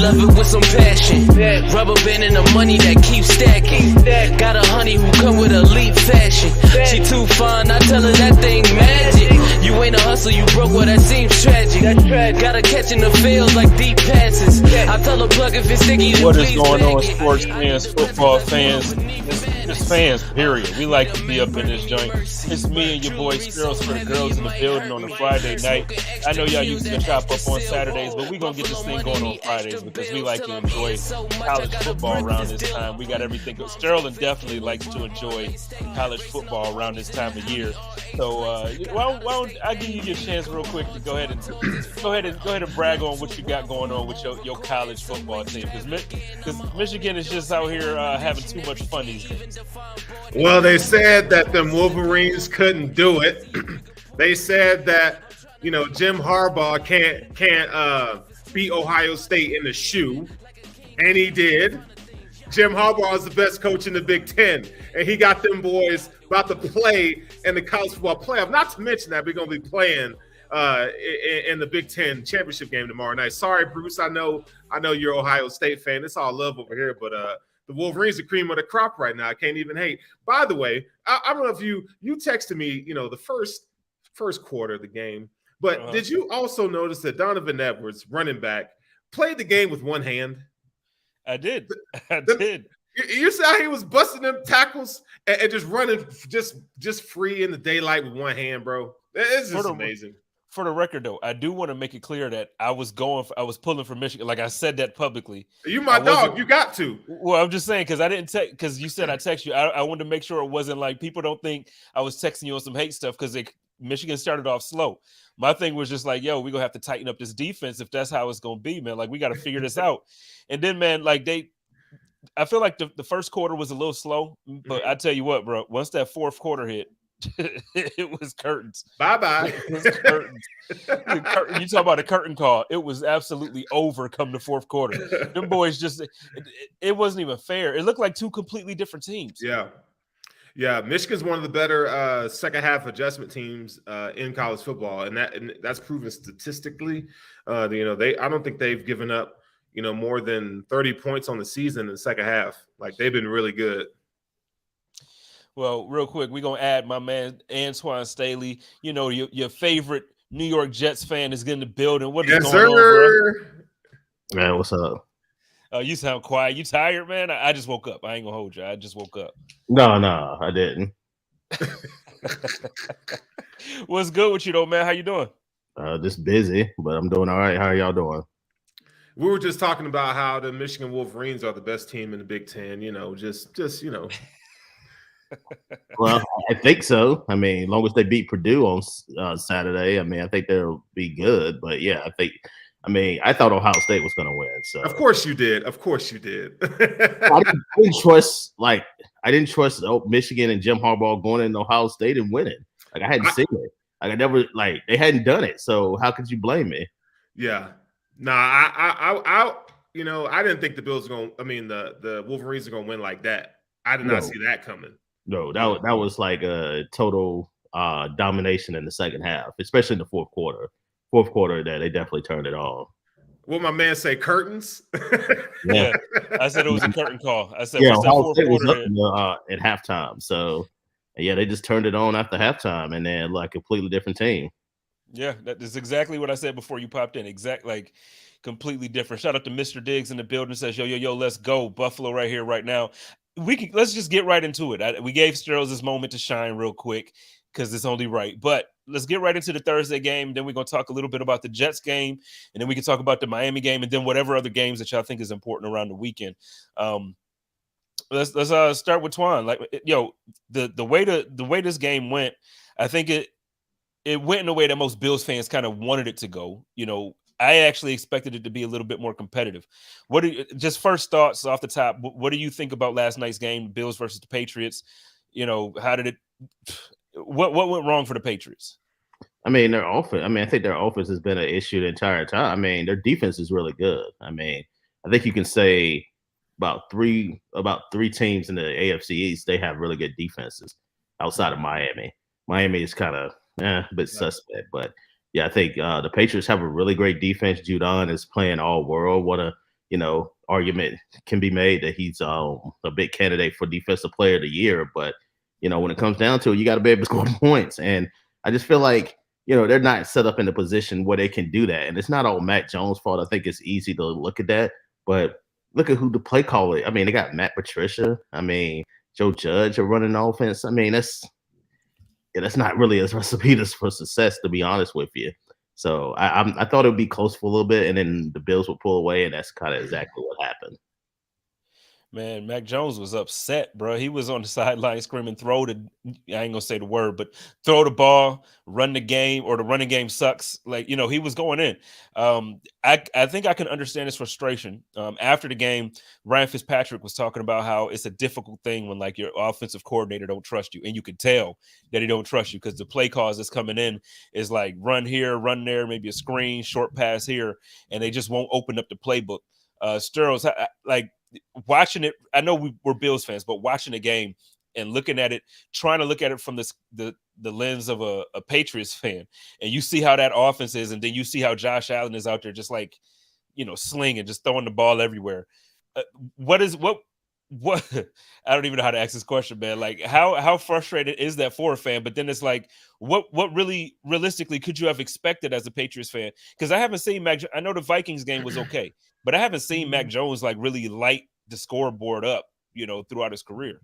love it with some passion. Rubber band and the money that keeps stacking. Got a honey who come with elite fashion. She too fine, I tell her that thing magic. You ain't a hustle, you broke, well that seems tragic. Gotta catch in the fields like deep passes. I tell her plug if it's sticky, then what is please going bag on, it. sports fans, football fans, just fans, period. We like to be up in this joint. It's me and your boy Spirals for the girls in the building on a Friday night. I know y'all used to chop up on Saturdays, but we gonna get this thing going on Fridays because we like to enjoy college football around this time. We got everything. Sterling definitely likes to enjoy college football around this time of year. So why don't I give you your chance real quick to go ahead and brag on what you got going on with your college football team, because Michigan is just out here having too much fun these days. Well, they said that them Wolverines couldn't do it. They said that Jim Harbaugh can't beat Ohio State in the shoe, and he did. Jim Harbaugh is the best coach in the Big Ten, and he got them boys about to play in the college football playoff. Not to mention that we're going to be playing in the Big Ten championship game tomorrow night. Sorry, Bruce. I know you're an Ohio State fan. It's all love over here, but the Wolverines are cream of the crop right now. I can't even hate. By the way, I don't know if you texted me, the first quarter of the game, but did you also notice that Donovan Edwards, running back, played the game with one hand? I did. Did. You see how he was busting them tackles and just running just free in the daylight with one hand, bro? It's just amazing. For the record, though, I do want to make it clear that I was pulling for Michigan. Like I said that publicly. You my dog. You got to. Well, I'm just saying because I didn't text because you said I text you. I wanted to make sure it wasn't like people don't think I was texting you on some hate stuff because Michigan started off slow. My thing was just like, yo, we're going to have to tighten up this defense if that's how it's going to be, man. Like, we got to figure this out. And then, man, like I feel like the first quarter was a little slow, but I tell you what, bro, once that fourth quarter hit, it was curtains. Bye-bye. It was curtains. You talk about a curtain call. It was absolutely over come the fourth quarter. Them boys it wasn't even fair. It looked like two completely different teams. Yeah, Michigan's one of the better second half adjustment teams in college football, and that's proven statistically. I don't think they've given up more than 30 points on the season in the second half. Like, they've been really good. Well, real quick, we're gonna add my man Antoine Staley. Your favorite New York Jets fan is getting the building. What is going on, bro? Man, what's up? You sound quiet. You tired, man? I just woke up. I ain't gonna hold you. I just woke up. No, I didn't. What's good with you, though, man? How you doing? Just busy, but I'm doing all right. How are y'all doing? We were just talking about how the Michigan Wolverines are the best team in the Big Ten. Well, I think so. I mean, as long as they beat Purdue on Saturday, I mean, I think they'll be good. But yeah, I thought Ohio State was going to win. So of course you did. I didn't trust Michigan and Jim Harbaugh going into Ohio State and winning. Like, I hadn't seen it. Like, I never they hadn't done it. So how could you blame me? Yeah. Nah, I didn't think the Bills the Wolverines are going to win like that. I did not see that coming. No, that was like a total domination in the second half, especially in the fourth quarter. Fourth quarter, that they definitely turned it on. What my man say? Curtains? Yeah, I said it was a curtain call. I said, Ohio State was up at halftime. So yeah, they just turned it on after halftime, and then like a completely different team. Yeah, that is exactly what I said before you popped in. Completely different. Shout out to Mr. Diggs in the building. Says, yo, let's go. Buffalo right here, right now. Let's just get right into it. We gave Sterls this moment to shine real quick because it's only right. But let's get right into the Thursday game. Then we're going to talk a little bit about the Jets game, and then we can talk about the Miami game, and then whatever other games that y'all think is important around the weekend. Let's start with Twan. Like, the way this game went, I think it went in a way that most Bills fans kind of wanted it to go. I actually expected it to be a little bit more competitive. Just first thoughts off the top? What do you think about last night's game, Bills versus the Patriots? How did it? What went wrong for the Patriots? I mean, their offense. I mean, I think their offense has been an issue the entire time. I mean, their defense is really good. I mean, I think you can say about three teams in the AFC East, they have really good defenses outside of Miami. Miami is kind of a bit suspect, but yeah, I think the Patriots have a really great defense. Judon is playing all world. One of argument can be made that he's a big candidate for Defensive Player of the Year. But, when it comes down to it, you got to be able to score points. And I just feel like, they're not set up in a position where they can do that. And it's not all Mac Jones' fault. I think it's easy to look at that. But look at who the play caller is. I mean, they got Matt Patricia. I mean, Joe Judge are running offense. I mean, that's not really a recipe for success, to be honest with you. So I thought it would be close for a little bit, and then the Bills would pull away, and that's kind of exactly what happened. Man, Mac Jones was upset, bro. He was on the sideline screaming, I ain't gonna say the word, but throw the ball, run the game, or the running game sucks. Like, he was going in. I think I can understand his frustration. After the game, Ryan Fitzpatrick was talking about how it's a difficult thing when like your offensive coordinator don't trust you. And you can tell that he don't trust you because the play calls that's coming in is like run here, run there, maybe a screen, short pass here, and they just won't open up the playbook. Sterles, like, watching it, I know we're Bills fans, but watching the game and looking at it, trying to look at it from the lens of a Patriots fan, and you see how that offense is, and then you see how Josh Allen is out there just like, slinging, just throwing the ball everywhere. What I don't even know how to ask this question, man. Like, how frustrated is that for a fan? But then it's like, what really realistically could you have expected as a Patriots fan? Because I haven't seen Mac. I know the Vikings game was okay, but I haven't seen Mac Jones like really light the scoreboard up, throughout his career.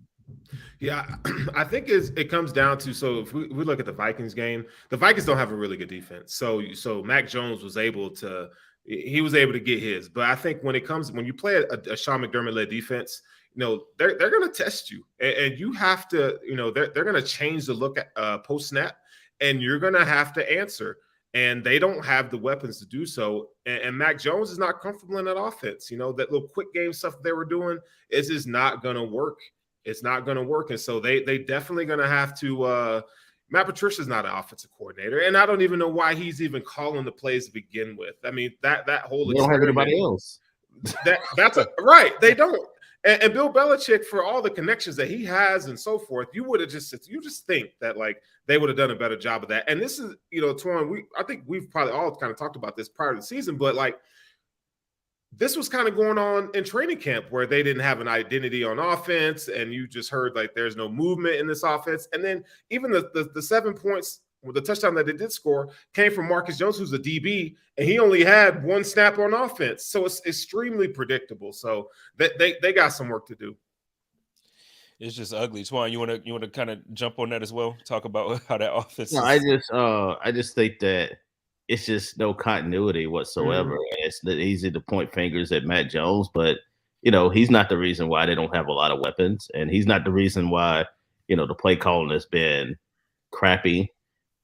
Yeah, I think it comes down to, so if we look at the Vikings game, the Vikings don't have a really good defense. So Mac Jones was able to get his. But I think when you play a Sean McDermott-led defense, they're going to test you, and you have to, they're going to change the look at post snap, and you're going to have to answer. And they don't have the weapons to do so. And Mac Jones is not comfortable in that offense. That little quick game stuff they were doing is not going to work. It's not going to work. And so they definitely going to have to. Matt Patricia's not an offensive coordinator, and I don't even know why he's even calling the plays to begin with. I mean, that whole they don't have anybody else. That's right. They don't. And Bill Belichick, for all the connections that he has and so forth, you just think that like they would have done a better job of that. And this is, Torrin, I think we've probably all kind of talked about this prior to the season, but like this was kind of going on in training camp where they didn't have an identity on offense, and you just heard like there's no movement in this offense. And then even the 7 points, the touchdown that they did score came from Marcus Jones, who's a DB, and he only had one snap on offense. So it's extremely predictable. So they got some work to do. It's just ugly. Twan, you want to kind of jump on that as well? Talk about how that offense. No, I just think that it's just no continuity whatsoever. Mm-hmm. It's easy to point fingers at Matt Jones, but he's not the reason why they don't have a lot of weapons, and he's not the reason why the play calling has been crappy,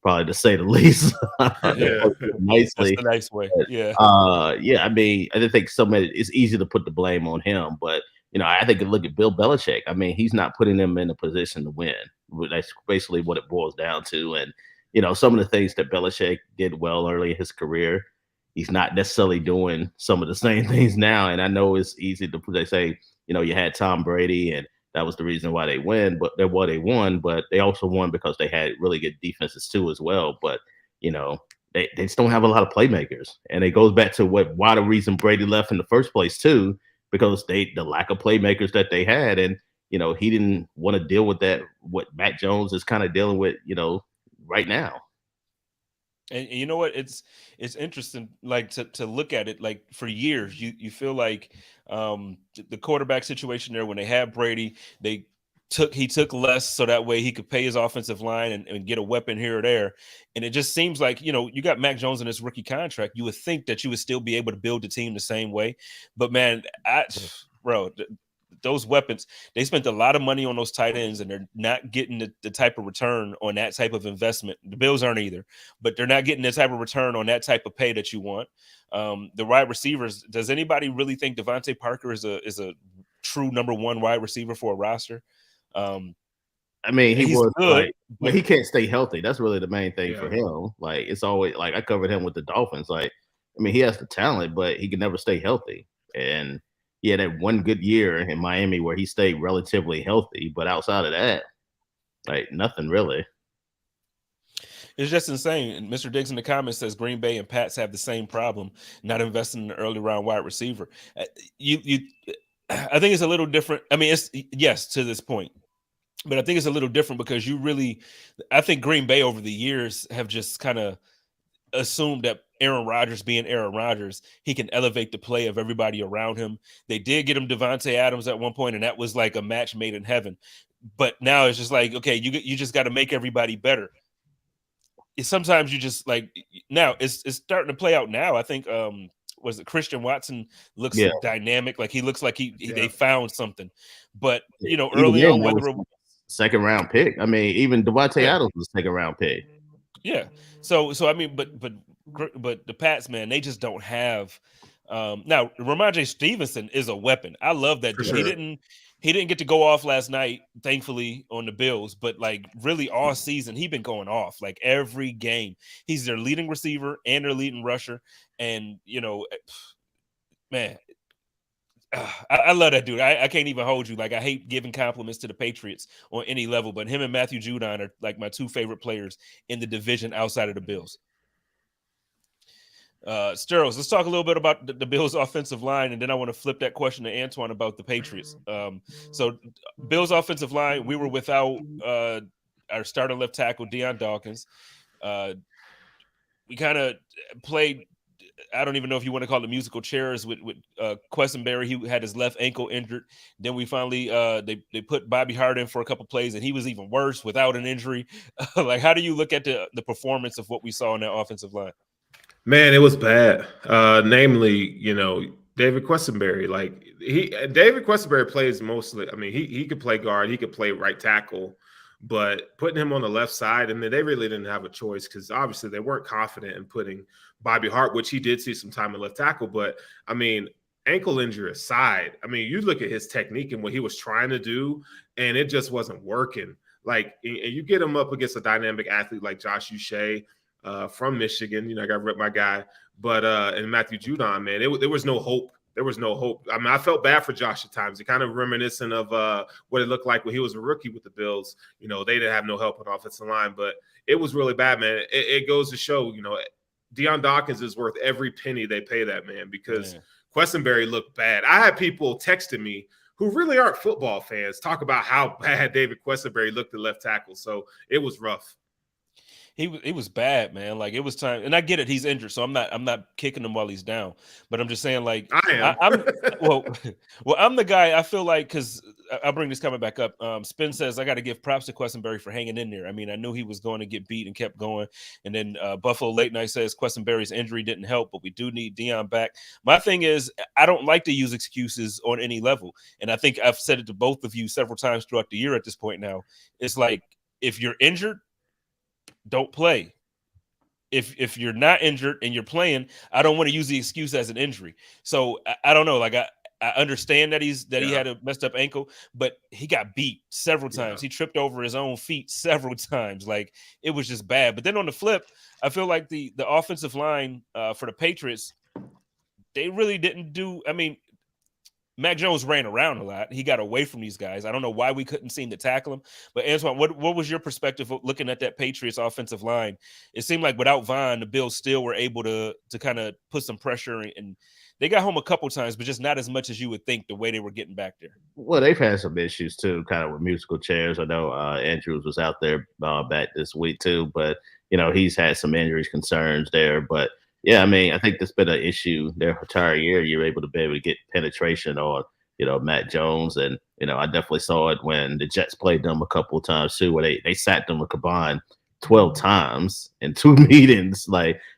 probably to say the least. Yeah. Nicely. That's a nice way. Yeah. I mean, I think it's easy to put the blame on him, but I think look at Bill Belichick. I mean, he's not putting them in a position to win. That's basically what it boils down to. And some of the things that Belichick did well early in his career, he's not necessarily doing some of the same things now. And I know it's easy to they say, you had Tom Brady, and that was the reason why they won, but they won, but they also won because they had really good defenses too as well. But they just don't have a lot of playmakers, and it goes back to why the reason Brady left in the first place too, because the lack of playmakers that they had, and he didn't want to deal with that. What Matt Jones is kind of dealing with, right now. And you know what? It's interesting, like to look at it. Like for years, you feel like the quarterback situation there when they had Brady, he took less so that way he could pay his offensive line and get a weapon here or there. And it just seems like you got Mac Jones in his rookie contract. You would think that you would still be able to build the team the same way, but man, those weapons, they spent a lot of money on those tight ends, and they're not getting the type of return on that type of investment. The Bills aren't either, but they're not getting the type of return on that type of pay that you want. The wide receivers, does anybody really think Devontae Parker is a true number one wide receiver for a roster? I mean, he was good, but he can't stay healthy. That's really the main thing for him. Like, it's always like I covered him with the Dolphins. Like, I mean, he has the talent, but he can never stay healthy. And he had that one good year in Miami where he stayed relatively healthy, but outside of that, like nothing really. It's just insane. And Mr. Diggs in the comments says Green Bay and Pats have the same problem, not investing in an early round wide receiver. You, I think it's a little different. I mean, it's yes to this point, but I think it's a little different because I think Green Bay over the years have just kind of assumed that Aaron Rodgers being Aaron Rodgers, he can elevate the play of everybody around him. They did get him Devontae Adams at one point, and that was like a match made in heaven. But now it's just like, okay, you just got to make everybody better. Sometimes you just like now it's starting to play out now. I think was it Christian Watson looks dynamic, like he looks like they found something. But early on, whether second round pick. I mean, even Devontae Adams was a second round pick. Yeah. So I mean, but the Pats, man, they just don't have. Now Ramondre Stevenson is a weapon. I love that dude. Sure. He didn't get to go off last night, thankfully, on the Bills, but like really all season he's been going off. Like every game, he's their leading receiver and their leading rusher. And man, I love that dude. I can't even hold you. Like I hate giving compliments to the Patriots on any level, but him and Matthew Judon are like my two favorite players in the division outside of the Bills. Sterles, let's talk a little bit about the Bills offensive line, and then I want to flip that question to Antoine about the Patriots. So Bills offensive line, we were without our starter left tackle, Deion Dawkins. We kind of played, I don't even know if you want to call it musical chairs with Quessenberry. He had his left ankle injured. Then we finally they put Bobby Hart in for a couple plays, and he was even worse without an injury. Like, how do you look at the performance of what we saw in that offensive line? Man, it was bad. Namely, David Quessenberry. Like David Quessenberry plays mostly. I mean, he could play guard, he could play right tackle, but putting him on the left side, I mean, they really didn't have a choice because obviously they weren't confident in putting Bobby Hart, which he did see some time in left tackle. But I mean, ankle injury aside, I mean, you look at his technique and what he was trying to do, and it just wasn't working. Like, and you get him up against a dynamic athlete like Josh Uche. From Michigan, I got ripped my guy, but and Matthew Judon, man, there was no hope. There was no hope. I mean, I felt bad for Josh at times. It kind of reminiscent of what it looked like when he was a rookie with the Bills. They didn't have no help on the offensive line, but it was really bad, man. It goes to show, Deion Dawkins is worth every penny they pay that man because Quessenberry looked bad. I had people texting me who really aren't football fans talk about how bad David Quessenberry looked at left tackle. So it was rough. He was bad, man. Like it was time, and I get it. He's injured, so I'm not kicking him while he's down. But I'm just saying, like I am. I'm the guy. I feel like because I'll bring this coming back up. Spin says I got to give props to Quessenberry for hanging in there. I mean, I knew he was going to get beat and kept going. And then Buffalo Late Night says Quessenberry's injury didn't help, but we do need Deion back. My thing is, I don't like to use excuses on any level, and I think I've said it to both of you several times throughout the year. At this point now, it's like if you're injured, don't play. If you're not injured and you're playing, I don't want to use the excuse as an injury. So I don't know. Like I understand that he had a messed up ankle, but he got beat several times. He tripped over his own feet several times. Like it was just bad. But then on the flip, I feel like the offensive line for the Patriots, they really didn't do. I mean, Mac Jones ran around a lot. He got away from these guys. I don't know why we couldn't seem to tackle him. But Antoine, what was your perspective of looking at that Patriots offensive line? It seemed like without Von, the Bills still were able to kind of put some pressure, and they got home a couple times, but just not as much as you would think the way they were getting back there. Well, they've had some issues too, kind of with musical chairs. I know Andrews was out there back this week too, but he's had some injuries concerns there. But yeah, I mean, I think that's been an issue their entire year. You're able to be able to get penetration on, Matt Jones. And, I definitely saw it when the Jets played them a couple of times too, where they sacked them a combined 12 times in 2 meetings,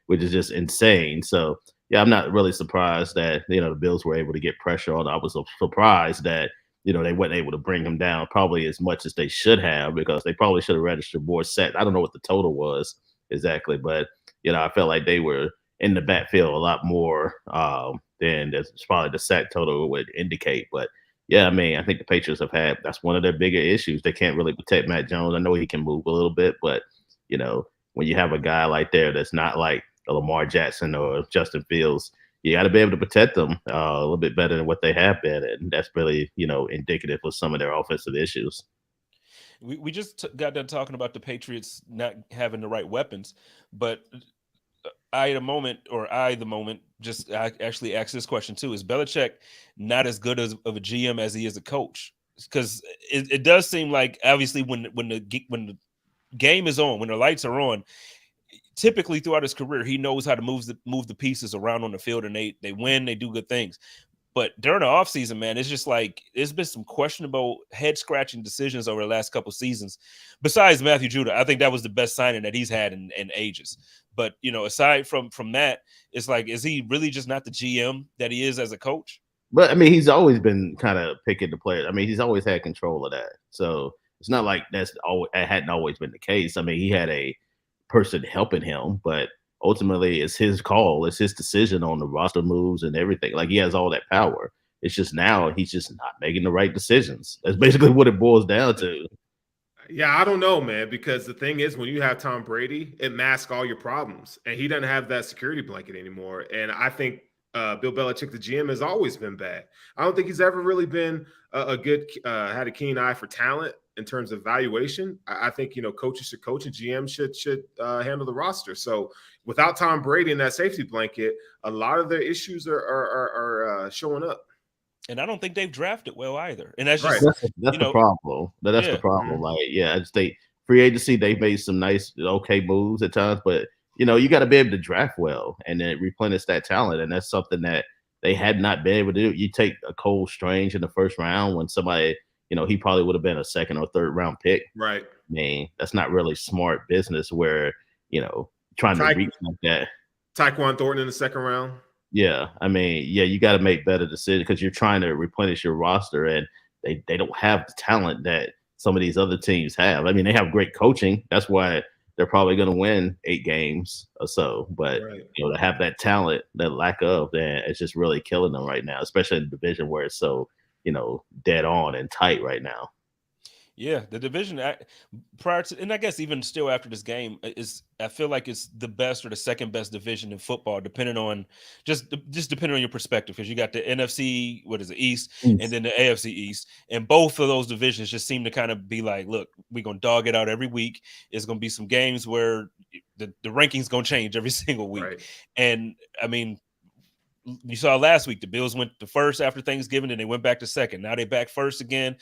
which is just insane. So, yeah, I'm not really surprised that, the Bills were able to get pressure on. I was surprised that, they weren't able to bring him down probably as much as they should have, because they probably should have registered more sacks. I don't know what the total was exactly, but, I felt like they were in the backfield a lot more than probably the sack total would indicate. But yeah, I mean, I think the Patriots that's one of their bigger issues. They can't really protect Matt Jones. I know he can move a little bit, but when you have a guy like there that's not like a Lamar Jackson or Justin Fields, you got to be able to protect them a little bit better than what they have been, and that's really indicative of some of their offensive issues. We just got done talking about the Patriots not having the right weapons, but the moment, just I actually asked this question too: is Belichick not as good of a GM as he is a coach? Because it does seem like obviously when the game is on, when the lights are on, typically throughout his career, he knows how to move the pieces around on the field, and they win, they do good things. But during the offseason, man, it's just like there's been some questionable head scratching decisions over the last couple seasons. Besides Matthew Judah, I think that was the best signing that he's had in ages. But aside from that, it's like, is he really just not the GM that he is as a coach? But I mean, he's always been kind of picking the players. I mean, he's always had control of that. So it's not like that hadn't always been the case. I mean, he had a person helping him, but ultimately it's his call. It's his decision on the roster moves and everything. Like, he has all that power. It's just now he's just not making the right decisions. That's basically what it boils down to. Yeah, I don't know, man, because the thing is, when you have Tom Brady, it masks all your problems, and he doesn't have that security blanket anymore. And I think Bill Belichick, the GM, has always been bad. I don't think he's ever really been had a keen eye for talent in terms of valuation. I think, coaches should coach and GM should handle the roster. So without Tom Brady in that safety blanket, a lot of their issues are showing up. And I don't think they've drafted well either. And that's just that's the problem. That's the problem. Mm-hmm. Like, free agency, they've made some nice, okay moves at times, but you got to be able to draft well and then replenish that talent. And that's something that they had not been able to do. You take a Cole Strange in the first round when somebody, he probably would have been a second or third round pick. Right. I mean, that's not really smart business where, trying to reach like that. Tyquan Thornton in the second round. Yeah. I mean, you got to make better decisions because you're trying to replenish your roster and they don't have the talent that some of these other teams have. I mean, they have great coaching. That's why they're probably going to win 8 games or so. But, to have that talent, that lack of, then it's just really killing them right now, especially in the division where it's so, dead on and tight right now. Yeah, the division prior to, and I guess even still after this game, I feel like it's the best or the second best division in football, depending on just depending on your perspective, because you got the NFC, East, and then the AFC East, and both of those divisions just seem to kind of be like, look, we're gonna dog it out every week. It's gonna be some games where the rankings gonna change every single week, right. And I mean, you saw last week the Bills went to first after Thanksgiving, and they went back to second. Now they back first again.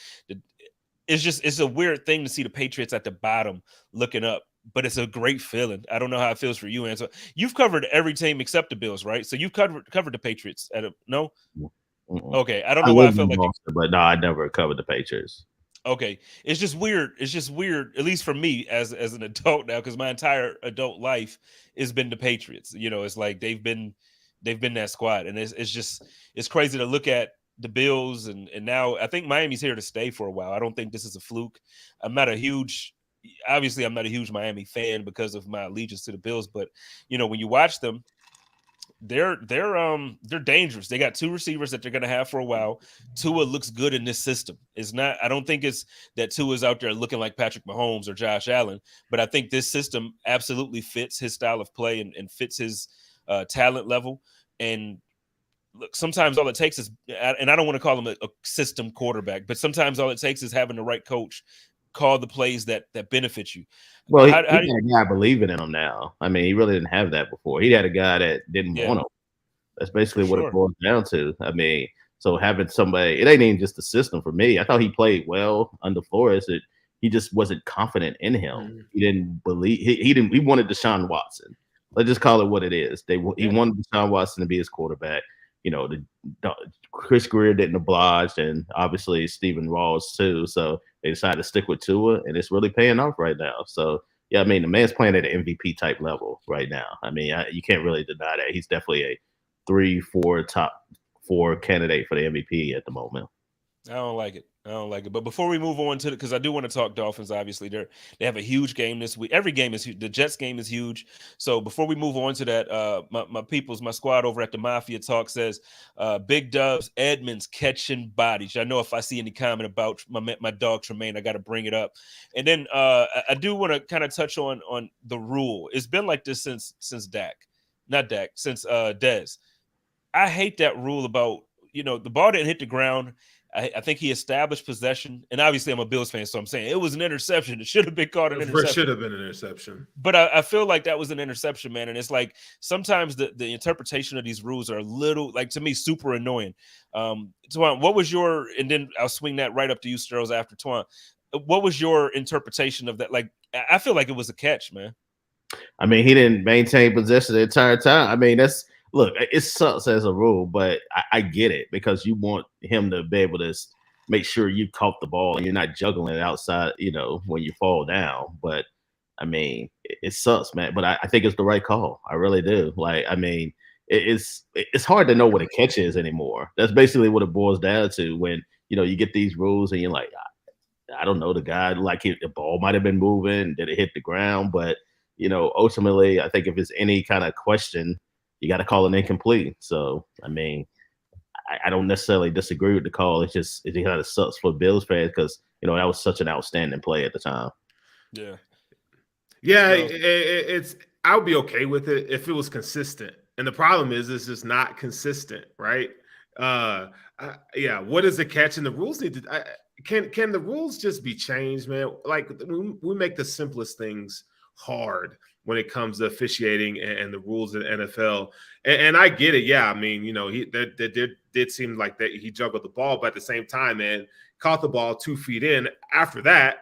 It's a weird thing to see the Patriots at the bottom looking up, but it's a great feeling. I don't know how it feels for you, Ansel. You've covered every team except the Bills, right? So you've covered the Patriots no? Mm-mm. Okay, I don't know why I felt like but no, I never covered the Patriots. Okay, it's just weird. It's just weird, at least for me as an adult now, because my entire adult life has been the Patriots. It's like they've been that squad, and it's crazy to look at the Bills, and now I think Miami's here to stay for a while. I don't think this is a fluke. I'm not a huge Miami fan because of my allegiance to the Bills, but when you watch them, they're dangerous. They got 2 receivers that they're going to have for a while. Tua looks good in this system. I don't think it's that Tua is out there looking like Patrick Mahomes or Josh Allen, but I think this system absolutely fits his style of play and fits his talent level. And look, sometimes all it takes is, and I don't want to call him a system quarterback, but sometimes all it takes is having the right coach call the plays that benefit you. Well, he had a guy believing in him now. I mean, he really didn't have that before. He had a guy that didn't want him. That's basically what it boils down to. I mean, so having somebody, it ain't even just the system for me. I thought he played well under Flores. He just wasn't confident in him. Mm-hmm. He didn't believe. He wanted Deshaun Watson. Let's just call it what it is. He wanted Deshaun Watson to be his quarterback. Chris Greer didn't oblige, and obviously Stephen Ross too. So they decided to stick with Tua, and it's really paying off right now. So yeah, I mean, the man's playing at an MVP type level right now. I mean, you can't really deny that. He's definitely a 3-4 top 4 candidate for the MVP at the moment. I don't like it. But before we move on to because I do want to talk Dolphins, obviously they have a huge game this week. Every game is huge. The Jets game is huge. So before we move on to that, my squad over at the Mafia Talk says, Big Dubs, Edmonds catching bodies. I know if I see any comment about my dog Tremaine, I got to bring it up. And then I do want to kind of touch on the rule. It's been like this since Dez. I hate that rule about the ball didn't hit the ground. I think he established possession, and obviously I'm a Bills fan, so I'm saying it was an interception. It should have been called an interception. It should have been an interception. But I feel like that was an interception, man. And it's like sometimes the interpretation of these rules are a little, like, to me, super annoying. Twan, what was your, and then I'll swing that right up to you, Strohs, after Twan. What was your interpretation of that? Like, I feel like it was a catch, man. I mean, he didn't maintain possession the entire time. I mean, look, it sucks as a rule, but I get it because you want him to be able to make sure you caught the ball and you're not juggling it outside, when you fall down. But I mean, it sucks, man. But I think it's the right call. I really do. Like, I mean, it's hard to know what a catch is anymore. That's basically what it boils down to when, you get these rules and you're like, I don't know, the guy, like the ball might have been moving. Did it hit the ground? But, ultimately, I think if it's any kind of question, you got to call it incomplete. So, I mean, I don't necessarily disagree with the call. It kind of sucks for Bills fans because, that was such an outstanding play at the time. Yeah. Yeah, I would be okay with it if it was consistent. And the problem is it's just not consistent, right? What is the catch? And the rules need to can the rules just be changed, man? Like, we make the simplest things hard when it comes to officiating and the rules in the NFL. And I get it. Yeah, I mean, there did seem like that he juggled the ball, but at the same time, man, caught the ball 2 feet in. After that,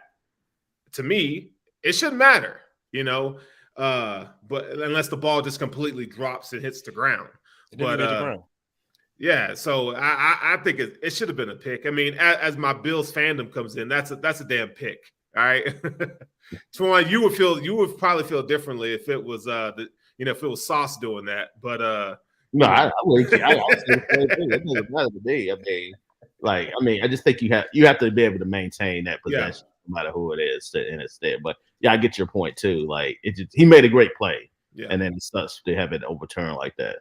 to me, it shouldn't matter, but unless the ball just completely drops and hits the ground. Yeah, so I think it should have been a pick. I mean, as my Bills fandom comes in, that's a damn pick. All right. Twan, you would probably feel differently if it was if it was Sauce doing that. But no, I would. It doesn't matter to me. I mean, I just think you have to be able to maintain that possession, no matter who it is, and it's there. But yeah, I get your point too. Like, he made a great play, and then it sucks to have it overturned like that.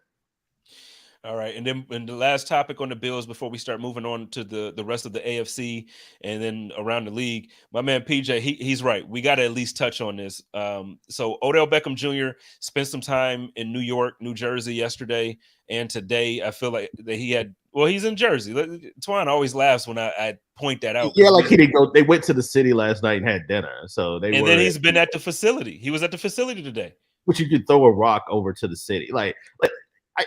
All right, and then the last topic on the Bills before we start moving on to the rest of the AFC and then around the league, my man PJ, he's right. We got to at least touch on this. So Odell Beckham Jr. spent some time in New York, New Jersey yesterday and today. I feel like that he's in Jersey. Twan always laughs when I point that out. Yeah, like he didn't go. They went to the city last night and had dinner. So then he's been at the facility. He was at the facility today. But you could throw a rock over to the city, like.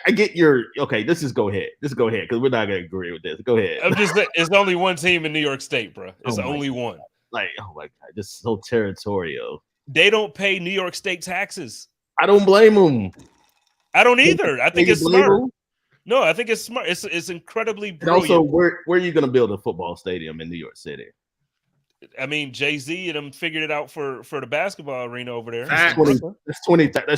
I get your okay. Just go ahead because we're not gonna agree with this. Go ahead. I'm just it's only one team in New York State, bro. It's only one. Like, oh my god, just so territorial. They don't pay New York State taxes. I don't blame them. I don't either. I think it's smart. No, I think it's smart. It's incredibly brilliant. And also, where are you gonna build a football stadium in New York City? I mean, Jay-Z and them figured it out for the basketball arena over there. That's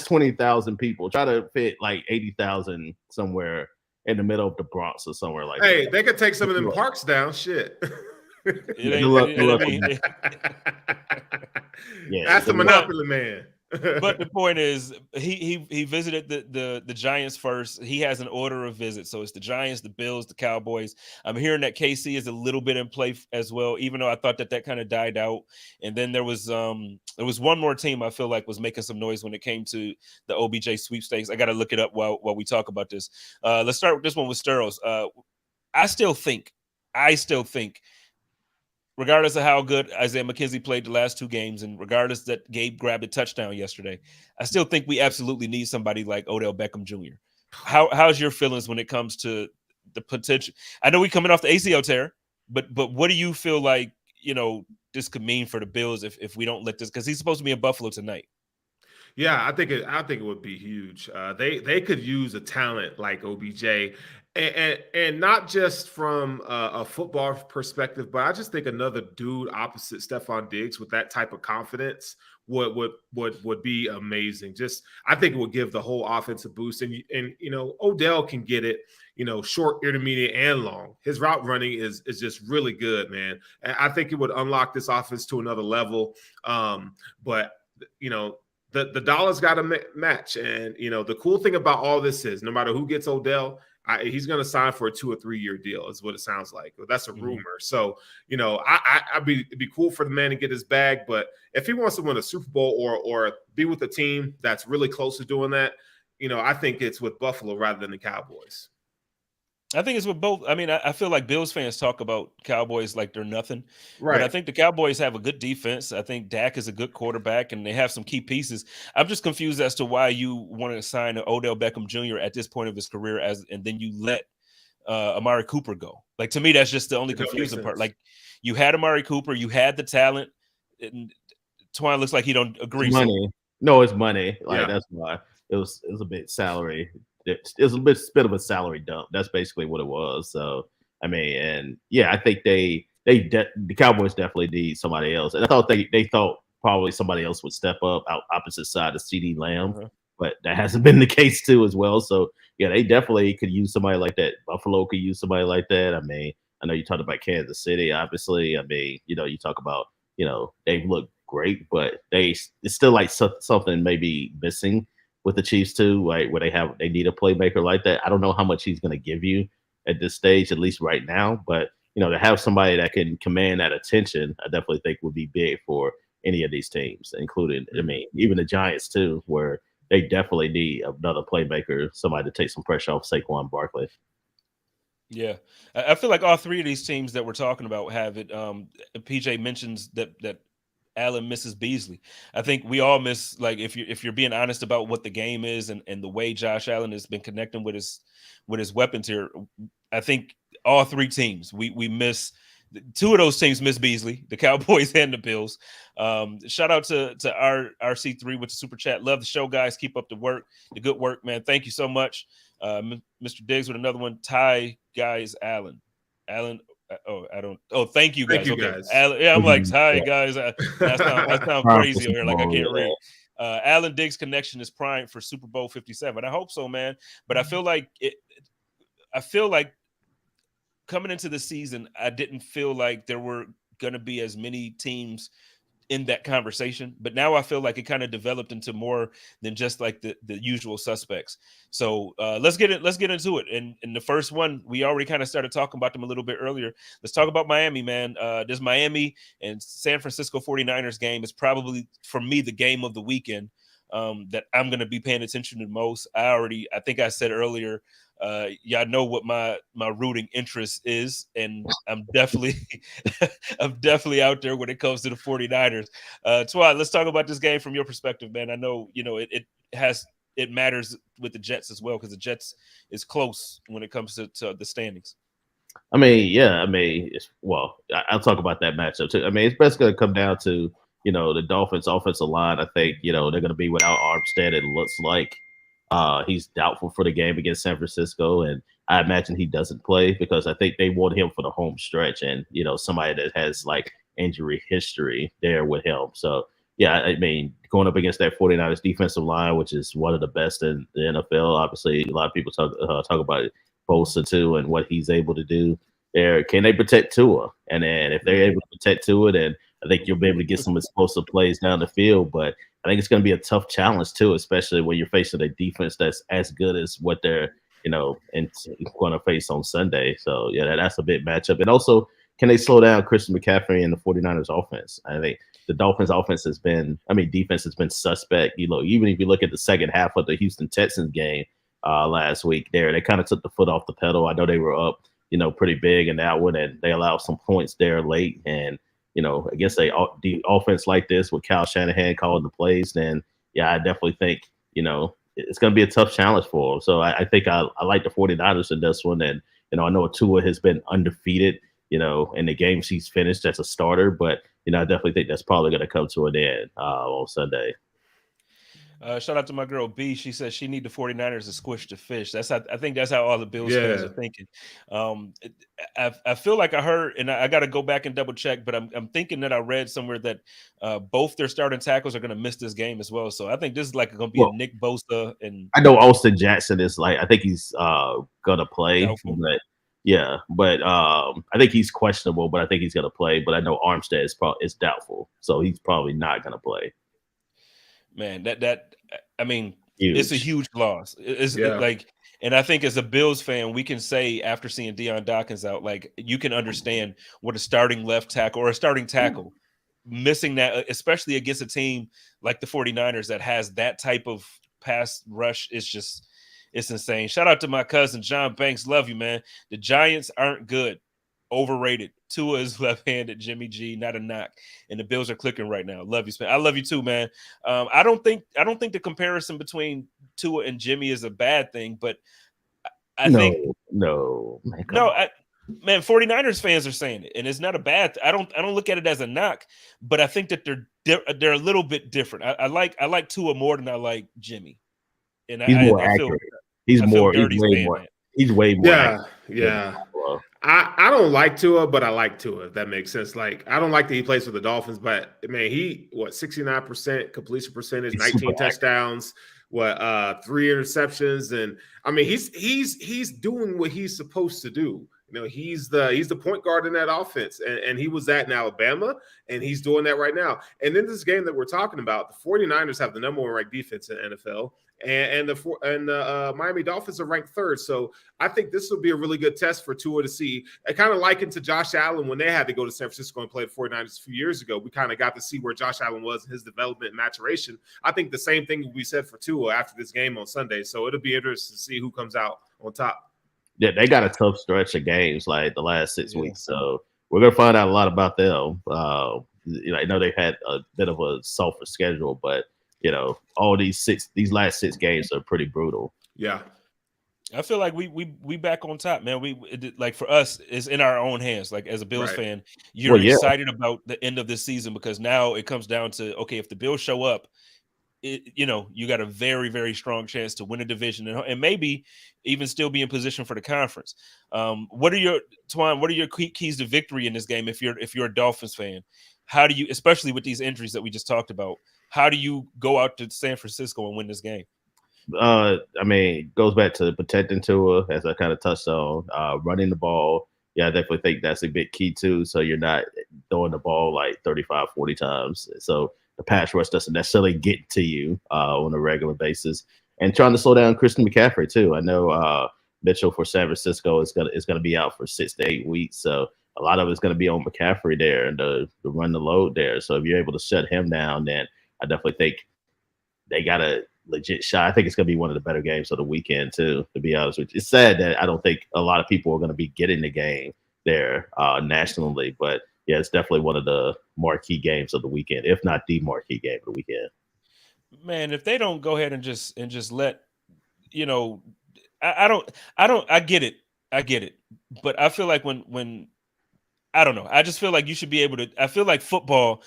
20,000 people. Try to fit like 80,000 somewhere in the middle of the Bronx or somewhere like that. Hey, they could take some of them parks down. Shit. That's the Monopoly man. But the point is, he visited the Giants first. He has an order of visits, so it's the Giants, the Bills, the Cowboys. I'm hearing that KC is a little bit in play as well, even though I thought that kind of died out. And then there was one more team I feel like was making some noise when it came to the OBJ sweepstakes. I got to look it up while we talk about this. Let's start with this one with Steros. I still think. Regardless of how good Isaiah McKenzie played the last 2 games, and regardless that Gabe grabbed a touchdown yesterday, I still think we absolutely need somebody like Odell Beckham Jr. How's your feelings when it comes to the potential? I know we're coming off the ACL tear, but what do you feel like this could mean for the Bills if we don't let this? Because he's supposed to be in Buffalo tonight. Yeah, I think it would be huge. They could use a talent like OBJ. And not just from a football perspective, but I just think another dude opposite Stephon Diggs with that type of confidence would be amazing. I think it would give the whole offense a boost. And Odell can get it, short, intermediate, and long. His route running is just really good, man. And I think it would unlock this offense to another level. But the dollars got to match. And the cool thing about all this is, no matter who gets Odell, he's going to sign for a 2 or 3 year deal is what it sounds like. That's a rumor. So, it'd be cool for the man to get his bag. But if he wants to win a Super Bowl or be with a team that's really close to doing that, I think it's with Buffalo rather than the Cowboys. I think it's with both. I mean, I feel like Bills fans talk about Cowboys like they're nothing, but I Right. think the Cowboys have a good defense. I think Dak is a good quarterback, and they have some key pieces. I'm just confused as to why you want to sign Odell Beckham Jr. at this point of his career, and then you let Amari Cooper go. Like, to me, that's just the only It don't make confusing part. sense. Like, you had Amari Cooper, you had the talent, and Twine looks like he don't It's agree. So money. No, it's money. Like Yeah. that's why it was a bit salary. It was a bit of a salary dump. That's basically what it was. So I mean, and yeah, I think the Cowboys definitely need somebody else. And I thought they thought probably somebody else would step up out opposite side of CD Lamb, uh-huh. but that hasn't been the case too as well. So yeah, they definitely could use somebody like that. Buffalo could use somebody like that. I mean, I know you talked about Kansas City, obviously. I mean, you talk about they've looked great, but it's still like something maybe missing with the Chiefs too, right? Where they need a playmaker like that. I don't know how much he's going to give you at this stage, at least right now, but to have somebody that can command that attention, I definitely think would be big for any of these teams, including, I mean, even the Giants too, where they definitely need another playmaker, somebody to take some pressure off Saquon Barkley. Yeah, I feel like all three of these teams that we're talking about have it. PJ mentions that Allen misses Beasley. I think we all miss, like, if you're being honest about what the game is and the way Josh Allen has been connecting with his weapons here. I think all three teams we miss. Two of those teams miss Beasley, the Cowboys and the Bills. Shout out to our RC3 with the super chat. Love the show, guys. Keep up the good work, man. Thank you so much. Mr. Diggs with another one. Ty guys, Allen. I don't. Oh, thank you Thank guys. you Okay, guys. Alan. Yeah, I'm like, hi Yeah. guys. I sound Prime for crazy over Super here, like I Bowl, can't yeah. read. Alan Diggs' connection is prime for Super Bowl 57. I hope so, man. But I feel like coming into the season, I didn't feel like there were going to be as many teams in that conversation, but now I feel like it kind of developed into more than just like the usual suspects. So let's get into it. And the first one, we already kind of started talking about them a little bit earlier. Let's talk about Miami, man. This Miami and San Francisco 49ers game is probably, for me, the game of the weekend that I'm going to be paying attention to most. I think I said earlier, y'all know what my rooting interest is, and I'm definitely I'm definitely out there when it comes to the 49ers. Twat, let's talk about this game from your perspective, man. I know it matters with the Jets as well, because the Jets is close when it comes to the standings. I mean, yeah, I mean, I'll talk about that matchup too. I mean, it's best going to come down to, the Dolphins' offensive line. I think, they're going to be without Armstead. It looks like he's doubtful for the game against San Francisco. And I imagine he doesn't play because I think they want him for the home stretch and, somebody that has like injury history there with him. So, yeah, I mean, going up against that 49ers defensive line, which is one of the best in the NFL, obviously, a lot of people talk about it. Bosa too and what he's able to do there. Can they protect Tua? And then if they're able to protect Tua, then I think you'll be able to get some explosive plays down the field. But I think it's going to be a tough challenge too, especially when you're facing a defense that's as good as what they're, going to face on Sunday. So yeah, that's a big matchup. And also, can they slow down Christian McCaffrey and the 49ers offense? I think the Dolphins defense has been suspect. Even if you look at the second half of the Houston Texans game, last week there. They kind of took the foot off the pedal. I know they were up, pretty big in that one, and they allowed some points there late. And, I guess the offense like this with Kyle Shanahan calling the plays, then, yeah, I definitely think, it's going to be a tough challenge for them. So I think I like the 49ers in this one. And, I know Tua has been undefeated, in the games he's finished as a starter. But, I definitely think that's probably going to come to an end on Sunday. Shout out to my girl B. She says she need the 49ers to squish the fish. I think that's how all the Bills fans are thinking. I feel like I heard, and I got to go back and double check, but I'm thinking that I read somewhere that both their starting tackles are going to miss this game as well. So I think this is like going to be a Nick Bosa, and I know Austin Jackson is I think he's gonna play, doubtful. but yeah, but I think he's questionable, but I think he's gonna play. But I know Armstead is doubtful, so he's probably not gonna play. Man, I mean, Huge. it's a huge loss. And I think as a Bills fan, we can say after seeing Deion Dawkins out, like, you can understand what a starting left tackle or a starting tackle missing that, especially against a team like the 49ers that has that type of pass rush, is just, It's insane. Shout out to my cousin John Banks. Love you, man. The Giants aren't good. Overrated. Tua is left-handed. Jimmy G, not a knock. And the Bills are clicking right now. Love you, Spen. I love you too, man. I don't think the comparison between Tua and Jimmy is a bad thing, but I think man, man, 49ers fans are saying it, and it's not a bad. I don't look at it as a knock, but I think that they're a little bit different. I like Tua more than I like Jimmy, and he's more I accurate. He's way more. He's way more. Yeah. I don't like Tua, but I like Tua, if that makes sense. Like, I don't like that he plays for the Dolphins, but man, 69% completion percentage, 19 touchdowns, 3 interceptions, and I mean he's doing what he's supposed to do. You know, he's the point guard in that offense, and he was that in Alabama, and he's doing that right now. And in this game that we're talking about, the 49ers have the number 1 ranked defense in the NFL, and the Miami Dolphins are ranked 3rd. So I think this will be a really good test for Tua to see. I kind of likened to Josh Allen when they had to go to San Francisco and play the 49ers a few years ago. We kind of got to see where Josh Allen was in his development and maturation. I think the same thing will be said for Tua after this game on Sunday. So it'll be interesting to see who comes out on top. Yeah, they got a tough stretch of games like the last 6 weeks. So we're gonna find out a lot about them. I know they've had a bit of a softer schedule, but all these last 6 games are pretty brutal. Yeah. I feel like we back on top, man. Like for us, it's in our own hands. Like as a Bills fan, you're excited about the end of this season because now it comes down to, okay, if the Bills show up, you got a very, very strong chance to win a division and maybe even still be in position for the conference. What are your keys to victory in this game? If you're a Dolphins fan, how do you, especially with these injuries that we just talked about, how do you go out to San Francisco and win this game? I mean, it goes back to protecting Tua, as I kind of touched on, running the ball. Yeah, I definitely think that's a big key too. So you're not throwing the ball like 35, 40 times. So the pass rush doesn't necessarily get to you on a regular basis. And trying to slow down Christian McCaffrey too. I know Mitchell for San Francisco is gonna be out for 6 to 8 weeks. So a lot of it's gonna be on McCaffrey there and to run the load there. So if you're able to shut him down, then I definitely think they got a legit shot. I think it's gonna be one of the better games of the weekend too, to be honest with you. It's sad that I don't think a lot of people are gonna be getting the game there nationally, but yeah, it's definitely one of the marquee games of the weekend, if not the marquee game of the weekend. Man, if they don't go ahead and just let, I get it. But I feel like when I don't know, I just feel like you should be able to, I feel like football,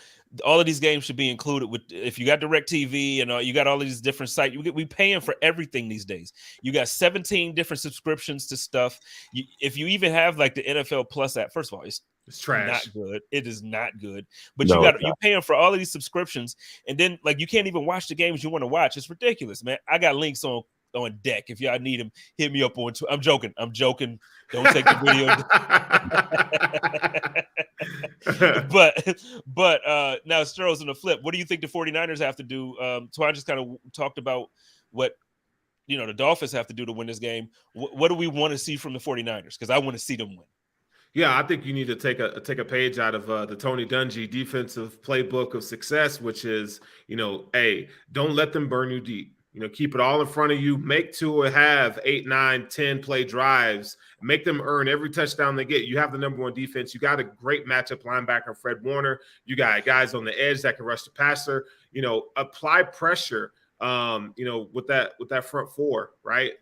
all of these games should be included with, if you got DirecTV and you got all of these different sites, we paying for everything these days. You got 17 different subscriptions to stuff. If you even have like the NFL Plus app, first of all, it's trash. Not good. It is not good. But you're paying for all of these subscriptions, and then like you can't even watch the games you want to watch. It's ridiculous, man. I got links on deck. If y'all need them, hit me up on Twitter. I'm joking. Don't take the video. but now Sterl's on the flip. What do you think the 49ers have to do? Twan just kind of talked about what the Dolphins have to do to win this game. What do we want to see from the 49ers? Because I want to see them win. Yeah, I think you need to take a page out of the Tony Dungy defensive playbook of success, which is, don't let them burn you deep. Keep it all in front of you. Make Tua have 8, 9, 10 play drives. Make them earn every touchdown they get. You have the number 1 defense. You got a great matchup linebacker, Fred Warner. You got guys on the edge that can rush the passer. Apply pressure. With that front 4, right?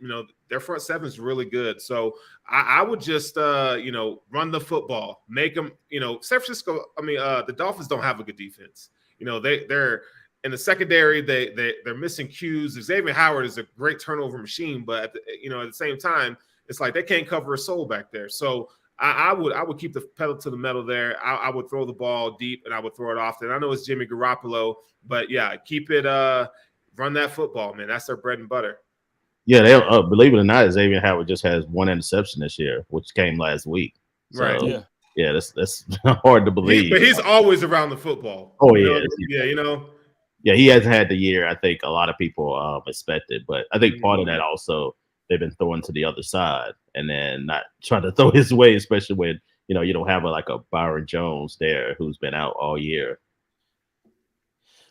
Their front 7 is really good. So I would just, run the football, make them, San Francisco. The Dolphins don't have a good defense. They're in the secondary. They're missing cues. Xavier Howard is a great turnover machine, but at the same time, it's like they can't cover a soul back there. So I would keep the pedal to the metal there. I would throw the ball deep and I would throw it often. I know it's Jimmy Garoppolo, but yeah, keep it. Run that football, man. That's their bread and butter. Yeah, they believe it or not, Xavier Howard just has 1 interception this year, which came last week. So, right. Yeah, that's hard to believe. But he's always around the football. Oh, yeah. Yeah, he hasn't had the year I think a lot of people expected. But I think part of that also, they've been throwing to the other side and then not trying to throw his way, especially when, you don't have a Byron Jones there who's been out all year.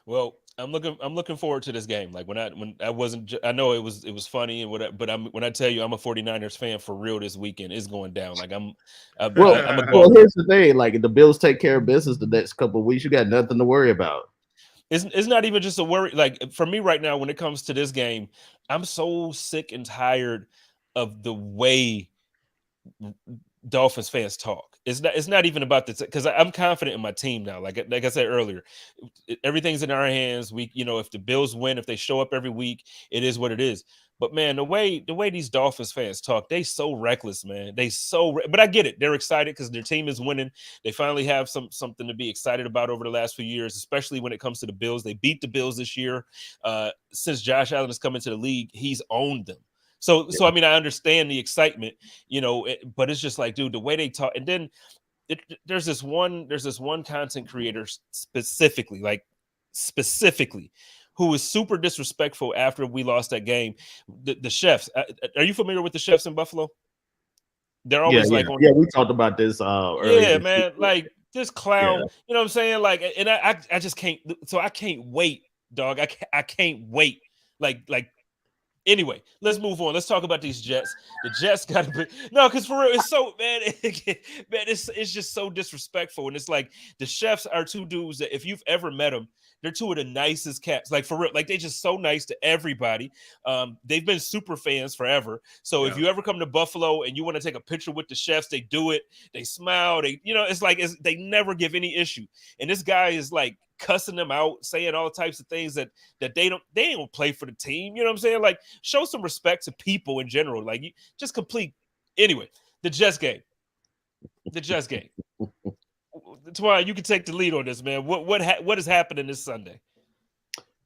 Well, I'm looking forward to this game. Like when I wasn't, I know it was funny and whatever, but when I tell you I'm a 49ers fan for real this weekend, it's going down. Like I'm Well, a well, go. here's the thing: like if the Bills take care of business the next couple of weeks, you got nothing to worry about. It's not even just a worry. Like for me right now, when it comes to this game, I'm so sick and tired of the way Dolphins fans talk. It's not even about this because I'm confident in my team now. Like I said earlier, everything's in our hands. We, if the Bills win, if they show up every week, it is what it is. But man, the way these Dolphins fans talk, they so reckless, man. But I get it. They're excited because their team is winning. They finally have something to be excited about over the last few years, especially when it comes to the Bills. They beat the Bills this year. Since Josh Allen has come into the league, he's owned them. So I mean, I understand the excitement, but it's just like, dude, the way they talk. And then there's this one content creator specifically, who was super disrespectful after we lost that game. The chefs. Are you familiar with the chefs in Buffalo? They're always Yeah. We talked about this earlier. Yeah, man. Like this clown, Yeah. you know what I'm saying? Like, and I just can't. So I can't wait, dog. I can't wait. Like. Anyway, let's move on. Let's talk about these Jets. The Jets got to be because for real, it's so it's just so disrespectful. And it's like the chefs are two dudes that if you've ever met them, they're two of the nicest cats. Like for real, like they just so nice to everybody. They've been super fans forever. So if you ever come to Buffalo and you want to take a picture with the chefs, they do it. They smile. They never give any issue. And this guy is like cussing them out, saying all types of things that they don't play for the team. You know what I'm saying? Like, show some respect to people in general. Like, you just complete. Anyway, the Jets game. Twan, you can take the lead on this, man. What is happening this Sunday?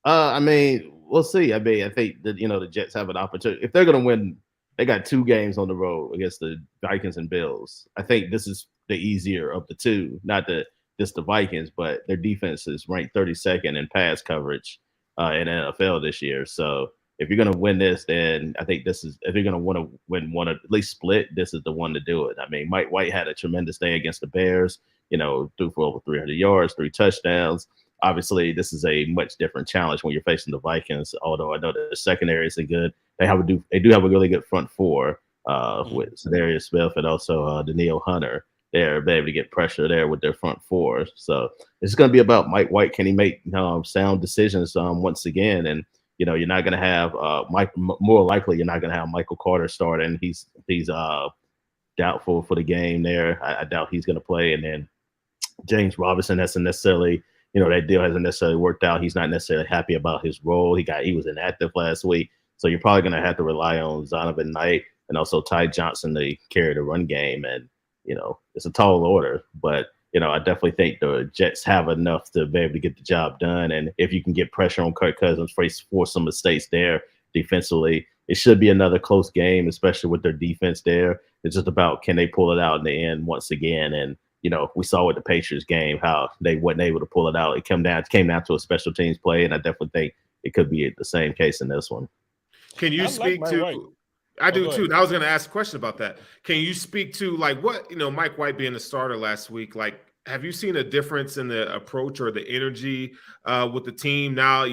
I mean, we'll see. I mean, I think that the Jets have an opportunity if they're going to win. They got 2 games on the road against the Vikings and Bills. I think this is the easier of the two. Not just the Vikings, but their defense is ranked 32nd in pass coverage in NFL this year. So if you're going to win this, then I think this is, if you're going to want to win one, at least split, this is the one to do it. I mean, Mike White had a tremendous day against the Bears, threw for over 300 yards, 3 touchdowns. Obviously, this is a much different challenge when you're facing the Vikings, although I know the secondary is good. They do have a really good front four with Darius Smith and also Daniil Hunter. They're able to get pressure there with their front four. So it's going to be about Mike White. Can he make sound decisions once again? And, you're not going to have more likely you're not going to have Michael Carter starting. He's doubtful for the game there. I doubt he's going to play. And then James Robinson hasn't necessarily, that deal hasn't necessarily worked out. He's not necessarily happy about his role. He was inactive last week. So you're probably going to have to rely on Zonovan Knight and also Ty Johnson to carry the run game. And, it's a tall order, but, I definitely think the Jets have enough to be able to get the job done. And if you can get pressure on Kirk Cousins, force some mistakes there defensively, it should be another close game, especially with their defense there. It's just about, can they pull it out in the end once again? And, we saw with the Patriots game, how they wasn't able to pull it out. It came down to a special teams play. And I definitely think it could be the same case in this one. Can you speak to, I do too. I was going to ask a question about that. Can you speak to what, Mike White being the starter last week, have you seen a difference in the approach or the energy with the team now?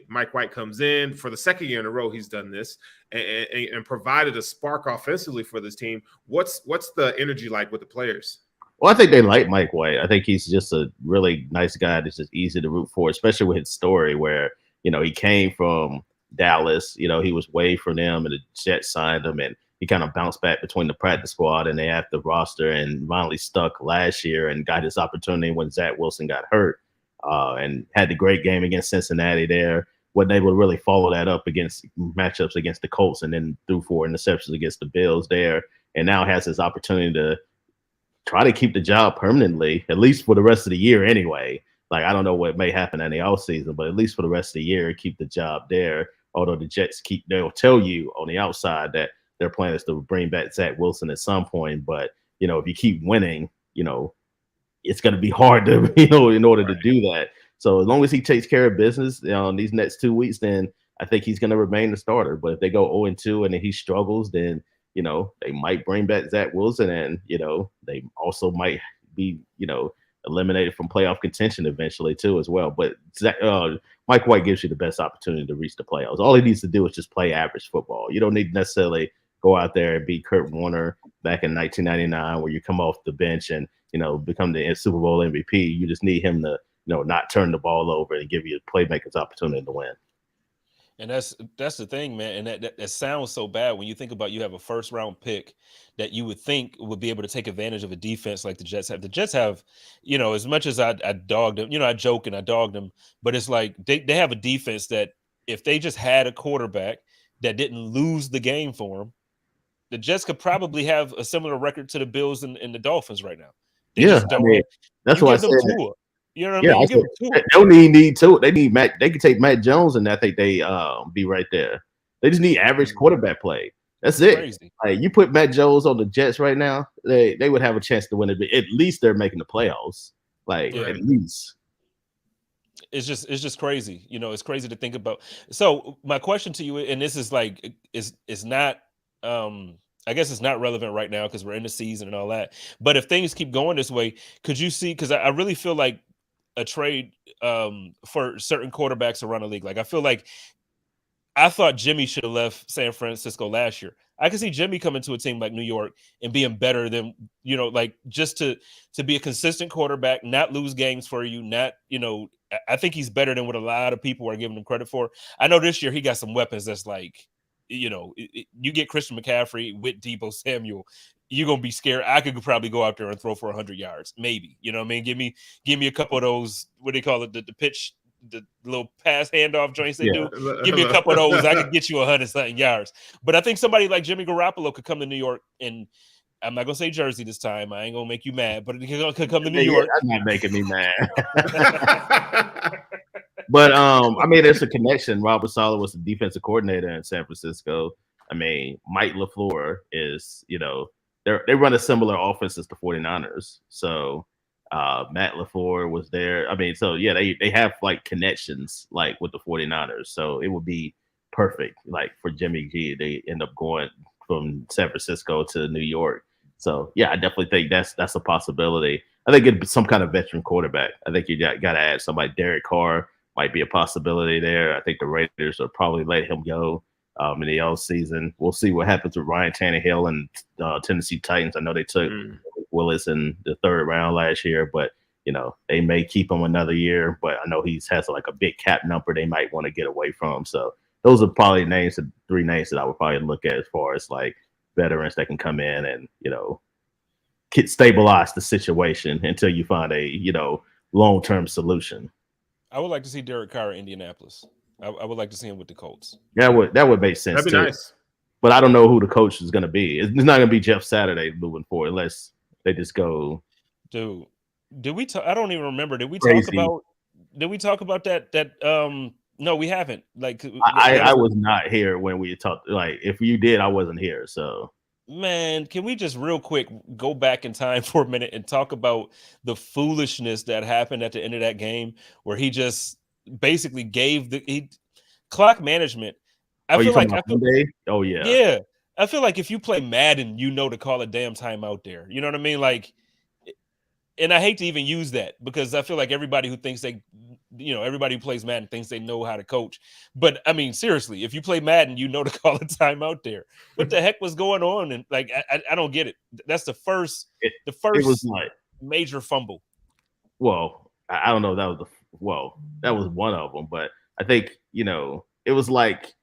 Mike White comes in for the second year in a row. He's done this and provided a spark offensively for this team. What's the energy like with the players? Well, I think they like Mike White. I think he's just a really nice guy that's just easy to root for, especially with his story where, he came from Dallas, he was way from them and the Jets signed him and he kind of bounced back between the practice squad and they had the roster and finally stuck last year and got his opportunity when Zach Wilson got hurt and had the great game against Cincinnati there. Wasn't able to really follow that up against matchups against the Colts and then threw 4 interceptions against the Bills there. And now has his opportunity to try to keep the job permanently, at least for the rest of the year anyway. Like, I don't know what may happen in the offseason, but at least for the rest of the year, keep the job there. Although the Jets they'll tell you on the outside that their plan is to bring back Zach Wilson at some point. But, if you keep winning, it's going to be hard to, in order to do that. So as long as he takes care of business these next 2 weeks, then I think he's going to remain the starter. But if they go 0-2 and then he struggles, then, they might bring back Zach Wilson and, they also might be, eliminated from playoff contention eventually too as well. But Mike White gives you the best opportunity to reach the playoffs. All he needs to do is just play average football. You don't need to necessarily go out there and beat Kurt Warner back in 1999 where you come off the bench and, become the Super Bowl MVP. You just need him to, not turn the ball over and give you the playmaker's opportunity to win. And that's the thing, man. And that sounds so bad when you think about you have a first round pick that you would think would be able to take advantage of a defense like the Jets have. The Jets have, as much as I dogged them, I joke and I dogged them, but it's like they have a defense that if they just had a quarterback that didn't lose the game for them, the Jets could probably have a similar record to the Bills and the Dolphins right now. They just don't. That's why I said Tua. You know what I mean? They don't need Tua. They need Matt. They can take Matt Jones, and I think they be right there. They just need average quarterback play. That's it. Crazy. Like you put Matt Jones on the Jets right now, they would have a chance to win it. At least they're making the playoffs. At least. It's just crazy. It's crazy to think about. So my question to you, and this is like, is not. I guess it's not relevant right now because we're in the season and all that. But if things keep going this way, could you see? Because I really feel like a trade for certain quarterbacks around the league. Like I feel like I thought Jimmy should have left San Francisco last year. I could see Jimmy coming to a team like New York and being better than, just to be a consistent quarterback, not lose games for you, not, I think he's better than what a lot of people are giving him credit for. I know this year he got some weapons that's like, you get Christian McCaffrey with Deebo Samuel, you're gonna be scared. I could probably go out there and throw for 100 yards, maybe. You know what I mean? Give me a couple of those. What do they call it? The pitch, the little pass handoff joints they do. Give me a couple of those. I could get you 100-something yards. But I think somebody like Jimmy Garoppolo could come to New York, and I'm not gonna say Jersey this time. I ain't gonna make you mad, but it could come to New York. I'm not making me mad. But there's a connection. Robert Saleh was the defensive coordinator in San Francisco. Mike LaFleur is, they run a similar offense as the 49ers. So Matt LaFleur was there. They have like connections like with the 49ers. So it would be perfect like for Jimmy G. They end up going from San Francisco to New York. So yeah, I definitely think that's a possibility. I think it'd be some kind of veteran quarterback. I think you got to add somebody. Derek Carr might be a possibility there. I think the Raiders will probably let him go in the off season. We'll see what happens with Ryan Tannehill and Tennessee Titans. I know they took Willis in the third round last year, but they may keep him another year. But I know he has like a big cap number they might want to get away from. So those are probably three names that I would probably look at as far as like veterans that can come in and stabilize the situation until you find a long-term solution. I would like to see Derek Carr in Indianapolis. I would like to see him with the Colts. That would make sense. That'd be nice. But I don't know who the coach is going to be. It's not going to be Jeff Saturday moving forward unless they just go. Dude, did we talk? I don't even remember. Did we Crazy. talk about that? No, we haven't. Like I was not here when we talked. Like if you did, I wasn't here. So. Man, can we just real quick go back in time for a minute and talk about the foolishness that happened at the end of that game where he just basically gave clock management. I feel like yeah. I feel like if you play Madden, to call a damn timeout there. You know what I mean? Like, and I hate to even use that because I feel like everybody who thinks everybody who plays Madden thinks they know how to coach. But seriously, if you play Madden, to call a timeout there. What the heck was going on? And like, I don't get it. That's the first it was like, major fumble. Well, I don't know. That was one of them. But I think, it was like,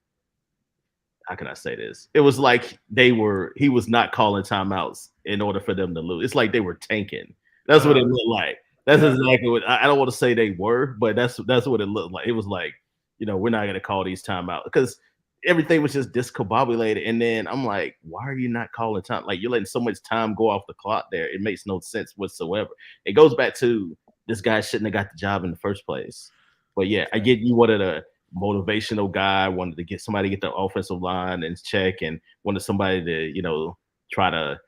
how can I say this? It was like he was not calling timeouts in order for them to lose. It's like they were tanking. That's what it looked like. That's exactly what I don't want to say they were, but that's what it looked like. It was like, we're not going to call these timeouts because everything was just discombobulated. And then I'm like, why are you not calling time? Like you're letting so much time go off the clock there. It makes no sense whatsoever. It goes back to this guy shouldn't have got the job in the first place. But yeah, I get you wanted a motivational guy, wanted to get somebody to get the offensive line in check and wanted somebody to, try to,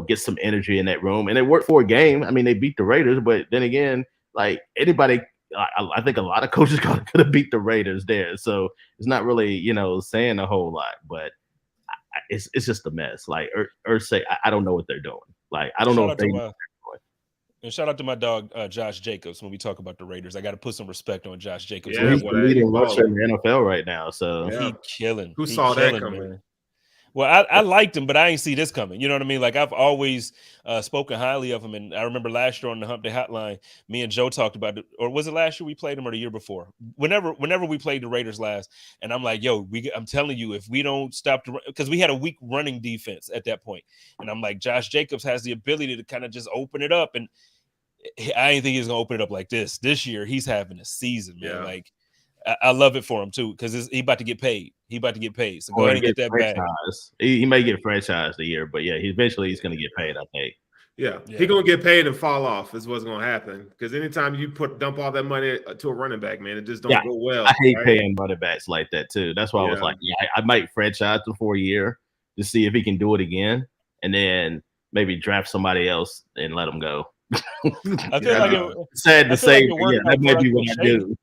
get some energy in that room. And it worked for a game. They beat the Raiders, but then again, like anybody, I think a lot of coaches could have beat the Raiders there. So it's not really, saying a whole lot, but it's just a mess. Like Irsay, I don't know what they're doing. Like, I don't know what they're doing. And shout out to my dog Josh Jacobs. When we talk about the Raiders, I got to put some respect on Josh Jacobs. Yeah, He's the boy, leading he rusher in balling. the NFL right now. So Yeah. Who He saw that killing, coming? man. Well, I liked him, but I ain't see this coming. You know what I mean? Like I've always spoken highly of him, and I remember last year on the Hump Day Hotline, me and Joe talked about it, or was it last year we played him, or the year before? Whenever we played the Raiders last, and I'm like, yo, I'm telling you, if we don't stop because we had a weak running defense at that point, and I'm like, Josh Jacobs has the ability to kind of just open it up, and I didn't think he was gonna open it up like this. This year, he's having a season, man. Yeah. Like I love it for him too, because he about to get paid. He about to get paid. So go or ahead and get that bag. He may get franchised a year, but yeah, he's going to get paid. I think. Yeah, he's gonna get paid and fall off. Is what's gonna happen. Because anytime you dump all that money to a running back, man, it just don't go well. I hate paying running backs like that too. That's why I was like, I might franchise him for a year to see if he can do it again, and then maybe draft somebody else and let him go. I feel like sad to say, that might be what I do.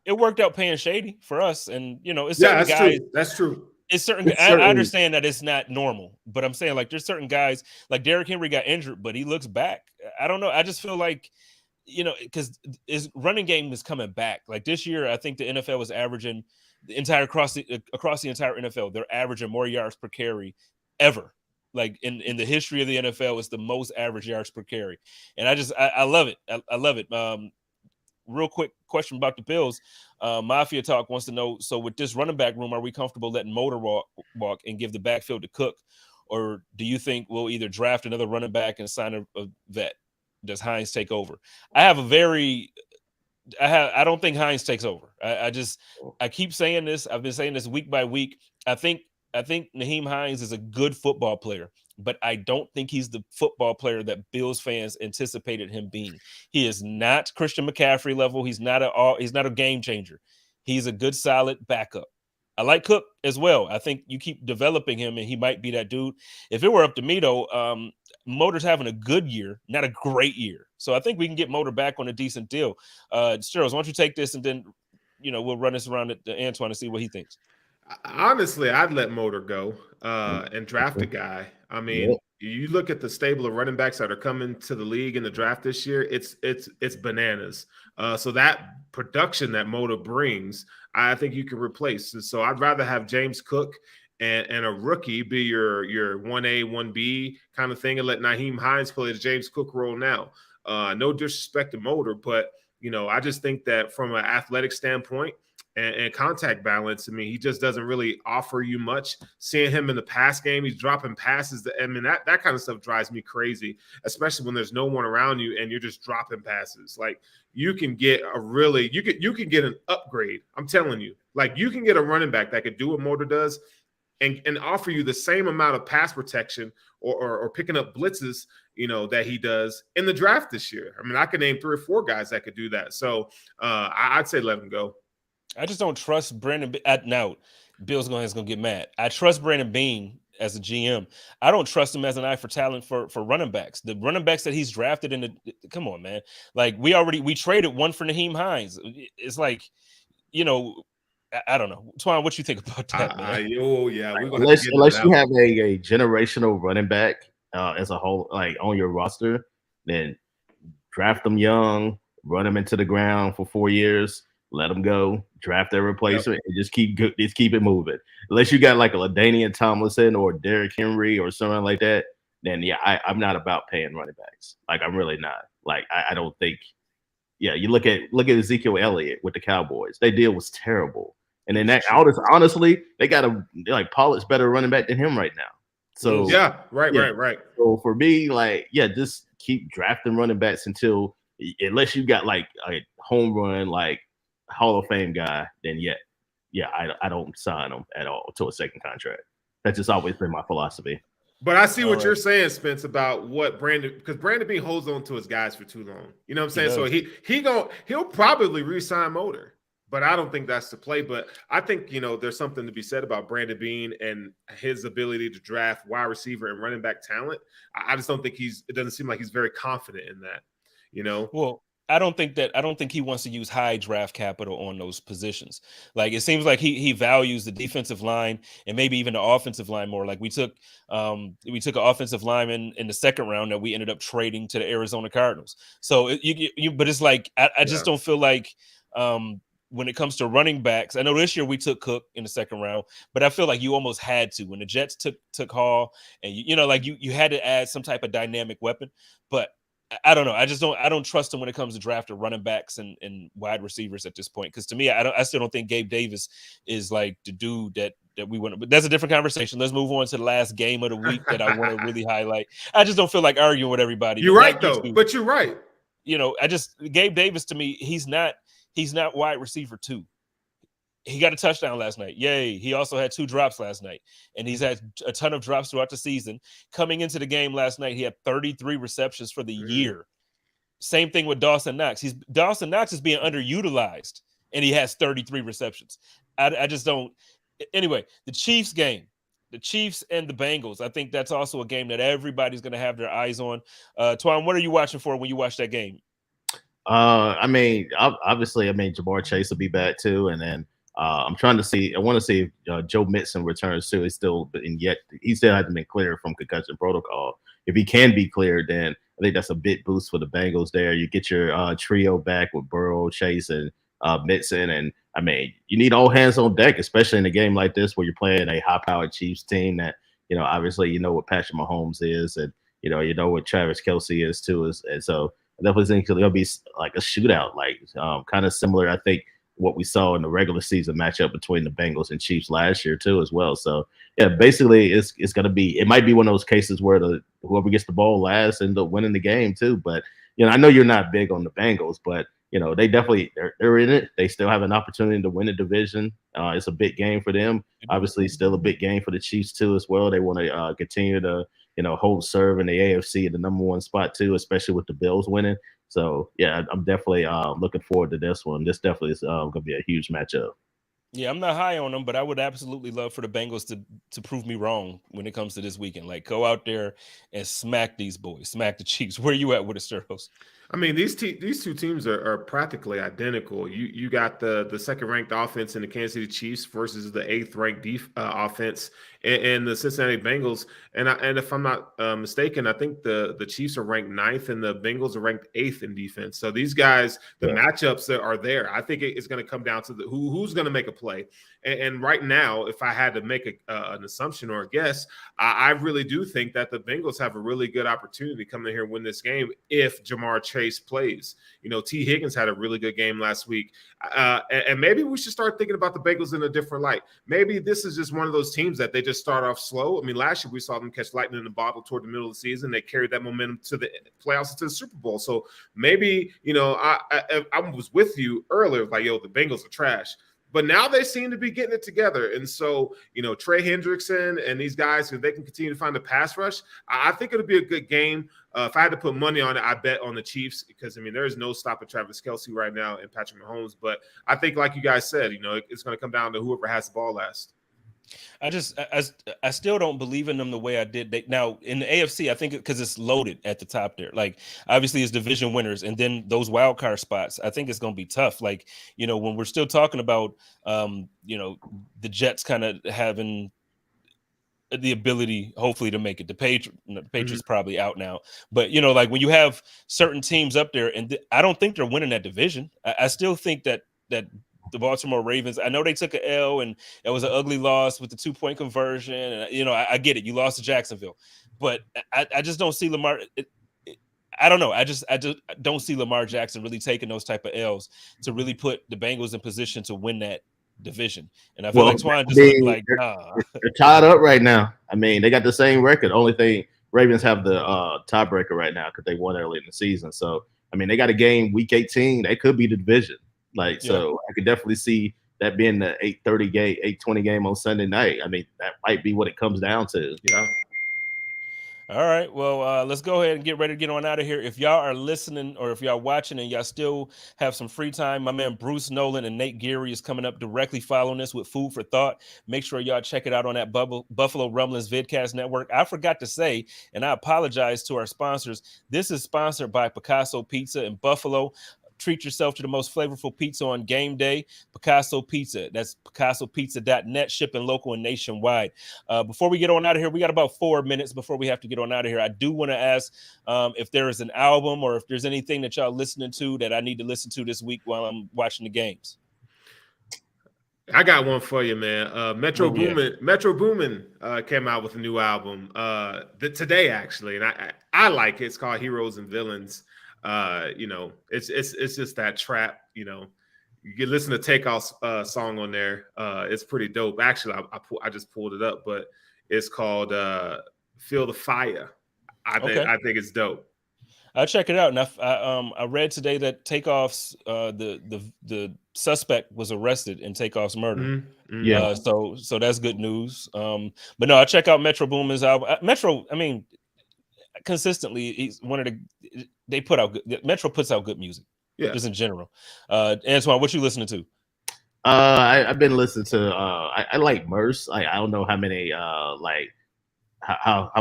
It worked out paying Shady for us, and it's certain guys. True. That's true. It's certain. I understand that it's not normal, but I'm saying like there's certain guys like Derrick Henry got injured, but he looks back. I don't know. I just feel like because his running game is coming back. Like this year, I think the NFL was averaging across the entire NFL. They're averaging more yards per carry ever. Like in the history of the NFL, it's the most average yards per carry, and I love it. I love it. Real quick question about the Bills. Mafia Talk wants to know, so with this running back room, are we comfortable letting Motor walk and give the backfield to Cook? Or do you think we'll either draft another running back and sign a vet? Does Hines take over? I don't think Hines takes over. I keep saying this. I've been saying this week by week. I think Nyheim Hines is a good football player, but I don't think he's the football player that Bills fans anticipated him being. He is not Christian McCaffrey level. He's not a game changer. He's a good, solid backup. I like Cook as well. I think you keep developing him, and he might be that dude. If it were up to me, though, Motor's having a good year, not a great year. So I think we can get Motor back on a decent deal. Sterles, why don't you take this, and then we'll run this around to Antoine and see what he thinks. Honestly, I'd let Motor go and draft a guy. I mean, you look at the stable of running backs that are coming to the league in the draft this year, it's bananas. So that production that Motor brings, I think you can replace. So I'd rather have James Cook and a rookie be your 1A, 1B kind of thing, and let Nyheim Hines play the James Cook role now. No disrespect to Motor, but I just think that from an athletic standpoint, and contact balance, I mean, he just doesn't really offer you much. Seeing him in the pass game, he's dropping passes. That kind of stuff drives me crazy, especially when there's no one around you and you're just dropping passes. Like you can get you can get an upgrade. I'm telling you, like you can get a running back that could do what Motor does and offer you the same amount of pass protection or picking up blitzes, that he does in the draft this year. I mean, I could name 3 or 4 guys that could do that. So I'd say let him go. I just don't trust Brandon. Now, Bill's going to get mad. I trust Brandon Beane as a GM. I don't trust him as an eye for talent for running backs. The running backs that he's drafted come on, man. Like we traded one for Nyheim Hines. It's like, I don't know. Twan, what you think about that, man? Unless you have a generational running back as a whole, like on your roster, then draft them young, run them into the ground for 4 years. Let them go, draft their replacement, and just keep it moving. Unless you got like a LaDainian Tomlinson or Derrick Henry or something like that, then I'm not about paying running backs. Like I'm really not. Like I don't think. Yeah, you look at Ezekiel Elliott with the Cowboys. Their deal was terrible, and then honestly, they got Pollard's better running back than him right now. So right. So for me, just keep drafting running backs unless you got like a home run Hall of Fame guy, then I don't sign him at all to a second contract. That's just always been my philosophy. But I see what you're saying, Spence, about what because Brandon Beane holds on to his guys for too long. You know what I'm saying? So he'll probably re-sign Motor, but I don't think that's the play. But I think there's something to be said about Brandon Beane and his ability to draft wide receiver and running back talent. I just don't think it doesn't seem like he's very confident in that. Well, I don't think he wants to use high draft capital on those positions. Like it seems like he values the defensive line and maybe even the offensive line more. Like we took an offensive lineman in the second round that we ended up trading to the Arizona Cardinals. So but it's like I just don't feel like when it comes to running backs, I know this year we took Cook in the second round, but I feel like you almost had to when the Jets took Hall, and you had to add some type of dynamic weapon. But I don't know. I don't trust him when it comes to drafting running backs and wide receivers at this point. Because to me, I still don't think Gabe Davis is like the dude that we want. But that's a different conversation. Let's move on to the last game of the week that I want to really highlight. I just don't feel like arguing with everybody. You're right though, but you're right. Gabe Davis to me, he's not wide receiver 2. He got a touchdown last night. Yay. He also had 2 drops last night. And he's had a ton of drops throughout the season. Coming into the game last night, he had 33 receptions for the year. Same thing with Dawson Knox. Dawson Knox is being underutilized, and he has 33 receptions. I just don't. Anyway, the Chiefs game, the Chiefs and the Bengals, I think that's also a game that everybody's going to have their eyes on. Twan, what are you watching for when you watch that game? Obviously, Ja'Marr Chase will be back too, and then I want to see if Joe Mixon returns too. He still hasn't been cleared from concussion protocol. If he can be cleared, then I think that's a big boost for the Bengals there. You get your trio back with Burrow, Chase, and Mixon. And you need all hands on deck, especially in a game like this where you're playing a high-powered Chiefs team that, obviously you know what Patrick Mahomes is, and you know what Travis Kelce is too. And so I definitely think it'll be like a shootout, like kind of similar, I think, what we saw in the regular season matchup between the Bengals and Chiefs last year too, as well. So yeah, basically it's going to be, it might be one of those cases where whoever gets the ball last ends up winning the game too. But, I know you're not big on the Bengals, but they definitely, they're in it. They still have an opportunity to win the division. It's a big game for them. Obviously still a big game for the Chiefs too, as well. They want to continue to, hold serve in the AFC at the number 1 spot too, especially with the Bills winning. So yeah, I'm definitely looking forward to this one. This definitely is going to be a huge matchup. Yeah, I'm not high on them, but I would absolutely love for the Bengals to prove me wrong when it comes to this weekend. Like, go out there and smack these boys, smack the Chiefs. Where you at with the Steros? These 2 teams are practically identical. You got the second ranked offense in the Kansas City Chiefs versus the 8th ranked offense and the Cincinnati Bengals. And if I'm not mistaken, I think the Chiefs are ranked 9th and the Bengals are ranked 8th in defense. So these guys, the matchups that are there, I think it's going to come down to who's going to make a play. And right now, if I had to make an assumption or a guess, I really do think that the Bengals have a really good opportunity to come in here and win this game if Ja'Marr Chase plays. T. Higgins had a really good game last week. And maybe we should start thinking about the Bengals in a different light. Maybe this is just one of those teams that they just start off slow. Last year we saw them catch lightning in the bottle toward the middle of the season. They carried that momentum to the playoffs, to the Super Bowl. So maybe, I was with you earlier, like, the Bengals are trash. But now they seem to be getting it together. And so, Trey Hendrickson and these guys, if they can continue to find the pass rush, I think it'll be a good game. If I had to put money on it, I bet on the Chiefs because, there is no stopping Travis Kelce right now and Patrick Mahomes. But I think, like you guys said, it's going to come down to whoever has the ball last. I still don't believe in them the way I did. Now in the AFC, I think because it's loaded at the top there. Like obviously it's division winners, and then those wild card spots. I think it's going to be tough. Like when we're still talking about the Jets kind of having the ability, hopefully, to make it. The Patriots probably out now, but like when you have certain teams up there, and I don't think they're winning that division. I still think that the Baltimore Ravens, I know they took an L and it was an ugly loss with the 2-point conversion. And, I get it. You lost to Jacksonville, but I just don't see Lamar. I don't know. I just don't see Lamar Jackson really taking those type of L's to really put the Bengals in position to win that division. And I feel like Twan just looked like, they're tied up right now. They got the same record. Only thing, Ravens have the tiebreaker right now because they won early in the season. So, they got a game week 18. They could be the division. So I could definitely see that being the 8:30 game, 8:20 game on Sunday night. That might be what it comes down to. Yeah. All right. Well, let's go ahead and get ready to get on out of here. If y'all are listening or if y'all watching and y'all still have some free time, my man Bruce Nolan and Nate Geary is coming up directly following this with Food for Thought. Make sure y'all check it out on that Buffalo Rumblings Vidcast Network. I forgot to say, and I apologize to our sponsors, this is sponsored by Picasso Pizza in Buffalo. Treat yourself to the most flavorful pizza on game day. Picasso Pizza. That's PicassoPizza.net, shipping local and nationwide. Before we get on out of here, we got about 4 minutes before we have to get on out of here. I do want to ask if there is an album or if there's anything that y'all listening to that I need to listen to this week while I'm watching the games. I got one for you, man. Metro Boomin came out with a new album today, actually, and I like it. It's called Heroes and Villains. It's just that trap. You can listen to Takeoff's song on there. It's pretty dope. Actually, I just pulled it up, but it's called "Feel the Fire." I think it's dope. I'll check it out. And I read today that Takeoff's the suspect was arrested in Takeoff's murder. Mm-hmm. Yeah. So that's good news. But no, I'll check out Metro Boomin's album. Metro, I mean, consistently, he's one of the. They put out good. Metro puts out good music. Yeah. Just in general. Antoine, what you listening to? I've been listening to. I like Merce. I don't know how many how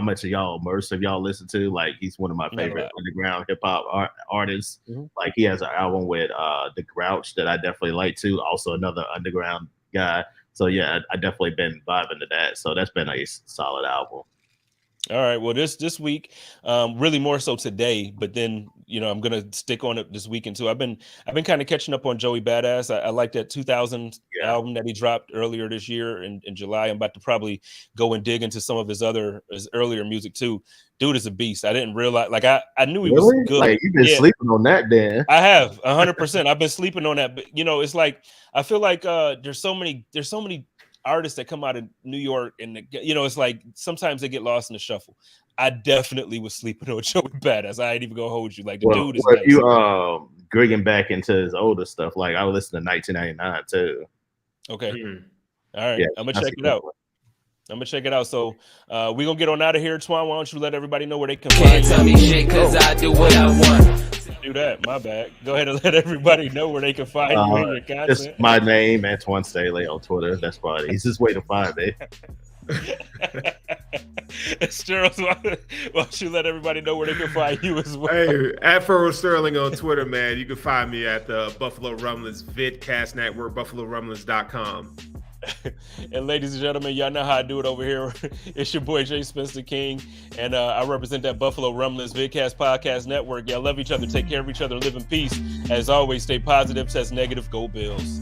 much of y'all Merce have y'all listened to? Like, he's one of my favorite underground hip hop artists. Mm-hmm. Like, he has an album with The Grouch that I definitely like too. Also another underground guy. So yeah, I definitely been vibing to that. So that's been a solid album. All right. Well, this week, really more so today, but then I'm gonna stick on it this weekend too. I've been kind of catching up on Joey Badass. I like that 2000 album that he dropped earlier this year in July. I'm about to probably go and dig into some of his earlier music too. Dude is a beast. I didn't realize, like, I knew he was good. Like, you've been sleeping on that, Dan. I have 100%. I've been sleeping on that, but it's like I feel like there's so many artists that come out of New York, and it's like sometimes they get lost in the shuffle. I definitely was sleeping on Joey Badass. I ain't even gonna hold you. Like, the dude is nice. You digging back into his older stuff, like I was listening to 1999 too. Okay. Mm-hmm. All right. Yeah, I'm gonna check it out. So we're gonna get on out of here. Twan, why don't you let everybody know where they can find you? Can't tell me shit because I do what I want. Do that, my bad. Go ahead and let everybody know where they can find you and your content. It's my name, Antoine Staley, on Twitter. That's probably easiest way to find me. Sterling, why don't you let everybody know where they can find you as well? Hey, at Furrow Sterling on Twitter, man. You can find me at the Buffalo Rumblings Vidcast Network, BuffaloRumblings.com. And ladies and gentlemen, y'all know how I do it over here. It's your boy Jay Spencer King, and I represent that Buffalo Rumblings Vidcast Podcast Network. Y'all love each other, take care of each other, live in peace. As always, stay positive, test negative, go Bills.